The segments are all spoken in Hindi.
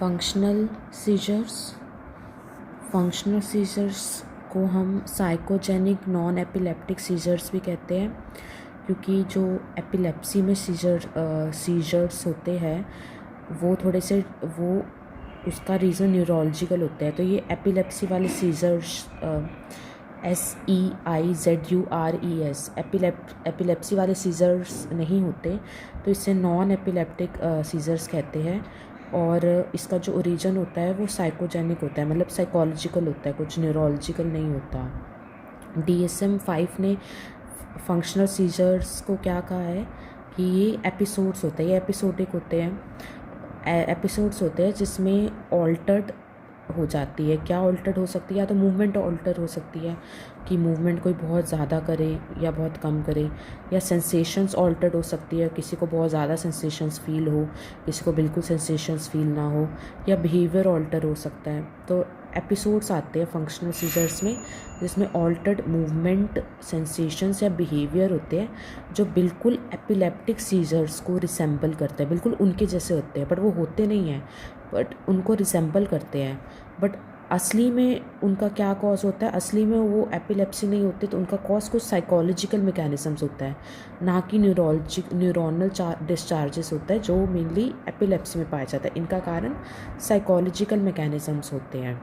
Functional seizures. फंक्शनल सीजर्स को हम साइकोजेनिक नॉन एपिलेप्टिक सीजर्स भी कहते हैं, क्योंकि जो एपिलेप्सी में सीजर्स होते हैं वो थोड़े से उसका रीज़न न्यूरोलॉजिकल होता है। तो ये एपिलेप्सी वाले सीजर्स SEIZURES एपिलेप्सी वाले सीजर्स नहीं होते, तो इसे नॉन एपिलेप्टिक सीजर्स कहते हैं। और इसका जो ओरिजिन होता है वो साइकोजेनिक होता है, मतलब साइकोलॉजिकल होता है, कुछ न्यूरोलॉजिकल नहीं होता। DSM-5 ने फंक्शनल सीजर्स को क्या कहा है कि ये एपिसोड्स होते हैं, ये एपिसोडिक होते हैं, एपिसोड्स होते हैं जिसमें ऑल्टर्ड हो जाती है। क्या ऑल्टर्ड हो सकती है? या तो मूवमेंट ऑल्टर हो सकती है कि मूवमेंट कोई बहुत ज़्यादा करे या बहुत कम करे, या सेंसेशंस ऑल्टर्ड हो सकती है, किसी को बहुत ज़्यादा सेंसेशंस फील हो, किसी को बिल्कुल सेंसेशंस फील ना हो, या बिहेवियर ऑल्टर हो सकता है। तो एपिसोड्स आते हैं फंक्शनल सीजर्स में जिसमें ऑल्टर्ड मूवमेंट, सेंसेशंस या बिहेवियर होते हैं जो बिल्कुल एपिलेप्टिक सीजर्स को रिसेंबल करते हैं, बिल्कुल उनके जैसे होते हैं, बट वो होते नहीं हैं, बट उनको रिसेंबल करते हैं। बट असली में उनका क्या कॉज होता है? असली में वो एपिलेप्सी नहीं होती, तो उनका कॉज कुछ साइकोलॉजिकल मैकेनिज्म्स होता है, ना कि न्यूरोनल डिस्चार्जेस होता है जो मेनली एपिलेप्सी में पाया जाता है। इनका कारण साइकोलॉजिकल मैकेनिज्म्स होते हैं।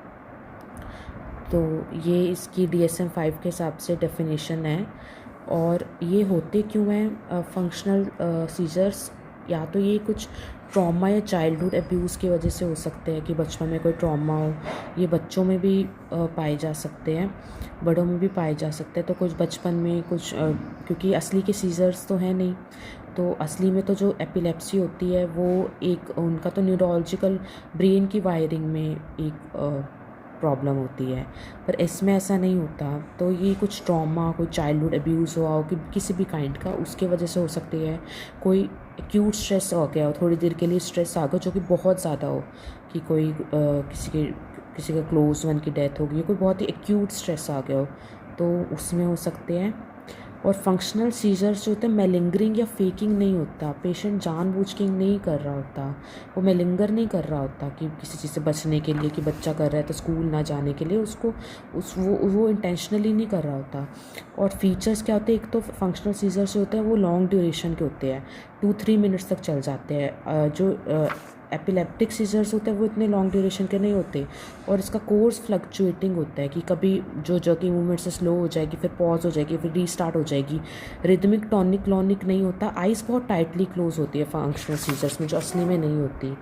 तो ये इसकी DSM-5 के हिसाब से डेफिनेशन है। और ये होते क्यों हैं फंक्शनल सीजर्स? या तो ये कुछ ट्रॉमा या चाइल्डहुड अब्यूज़ की वजह से हो सकते हैं कि बचपन में कोई ट्रॉमा हो। ये बच्चों में भी पाए जा सकते हैं, बड़ों में भी पाए जा सकते हैं। तो कुछ बचपन में, कुछ क्योंकि असली के सीजर्स तो हैं नहीं, तो असली में तो जो एपिलेप्सी होती है वो एक उनका तो न्यूरोलॉजिकल ब्रेन की वायरिंग में एक प्रॉब्लम होती है, पर इसमें ऐसा नहीं होता। तो ये कुछ ट्रॉमा, कोई चाइल्डहुड अब्यूज़ हुआ हो कि किसी भी काइंड का, उसके वजह से हो सकती है। कोई एक्यूट स्ट्रेस हो गया हो, थोड़ी देर के लिए स्ट्रेस आ गया जो कि बहुत ज़्यादा हो, कि कोई किसी के क्लोज वन की डेथ हो गई, कोई बहुत ही एक्यूट स्ट्रेस आ गया हो, तो उसमें हो सकते हैं। और फंक्शनल सीजर्स जो होते हैं मेलिंगरिंग या फेकिंग नहीं होता, पेशेंट जानबूझ के नहीं कर रहा होता, वो मेलिंगर नहीं कर रहा होता कि किसी चीज़ से बचने के लिए, कि बच्चा कर रहा है तो स्कूल ना जाने के लिए, उसको वो इंटेंशनली नहीं कर रहा होता। और फीचर्स क्या होते हैं? एक तो फंक्शनल सीजर्स जो होते हैं वो लॉन्ग ड्यूरेशन के होते हैं, 2-3 मिनट्स तक चल जाते हैं। जो एपिलेप्टिक सीजर्स होते हैं वो इतने लॉन्ग ड्यूरेशन के नहीं होते, और इसका कोर्स फ्लक्चुएटिंग होता है कि कभी जो जगह मूवमेंट से स्लो हो जाएगी, फिर पॉज हो जाएगी, फिर रीस्टार्ट हो जाएगी। रिदमिक टॉनिक क्लॉनिक नहीं होता। आइज़ बहुत टाइटली क्लोज होती है फंक्शनल सीजर्स में, जो असली में नहीं होती।